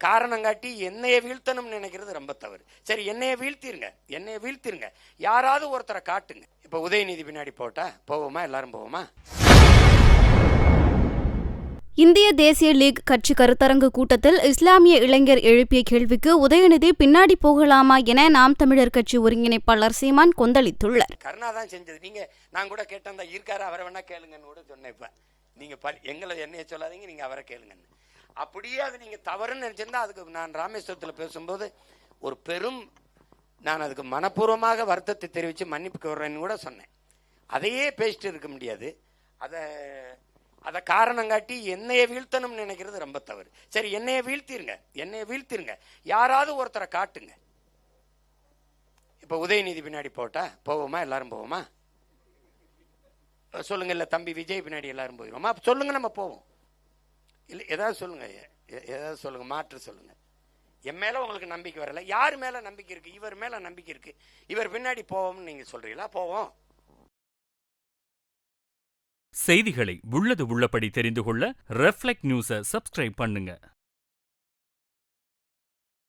காரணம் காட்டி என்னைய வீழ்த்தணும்னு நினைக்கிறது ரொம்ப தவறு. சரி, என்னைய வீழ்த்திருங்க, யாராவது ஒருத்தரை காட்டுங்க. இப்ப உதயநிதி பின்னாடி போவோமா? எல்லாரும் போவோமா? இந்திய தேசிய லீக் கட்சி கருத்தரங்கு கூட்டத்தில் இஸ்லாமிய இளைஞர் எழுப்பிய கேள்விக்கு உதயநிதி பின்னாடி போகலாமா என நாம் தமிழர் கட்சி ஒருங்கிணைப்பாளர் சீமான் கொந்தளித்துள்ளார். கருணா தான் செஞ்சது. நான் கூட கேட்டேன், இருக்காரு, அவரை வேணா கேளுங்கன்னு கூட சொன்னேன். இப்ப நீங்க என்னைய சொல்லாதீங்க, நீங்க அவரை கேளுங்கன்னு. அப்படியே அது நீங்க தவறுன்னு நினைச்சிருந்தா, அதுக்கு நான் ராமேஸ்வரத்தில் பேசும்போது நான் அதுக்கு மனப்பூர்வமாக வருத்தத்தை தெரிவித்து மன்னிப்பு கோர்றேன்னு கூட சொன்னேன். அதையே பேசிட்டு இருக்க முடியாது. அதை காரணம் காட்டி என்னைய வீழ்த்தணும்னு நினைக்கிறது ரொம்ப தவறு. சரி, என்னைய வீழ்த்திருங்க, யாராவது ஒருத்தரை காட்டுங்க. இப்ப உதயநிதி பின்னாடி போவோமா? எல்லாரும் போவோமா? சொல்லுங்க. இல்ல தம்பி விஜய் பின்னாடி எல்லாரும் போயிடுவோமா? சொல்லுங்க, நம்ம போவோம். இல்லை, ஏதாவது சொல்லுங்க, மாற்று சொல்லுங்க. என் மேல உங்களுக்கு நம்பிக்கை வரல. யார் மேல நம்பிக்கை இருக்கு? இவர் மேல நம்பிக்கை இருக்கு. இவர் பின்னாடி போவோம்னு நீங்க சொல்றீங்களா? போவோம். செய்திகளை உள்ளது உள்ளபடி தெரிந்து கொள்ள ரெஃப்ளெக்ட் நியூஸை சப்ஸ்கிரைப் பண்ணுங்க.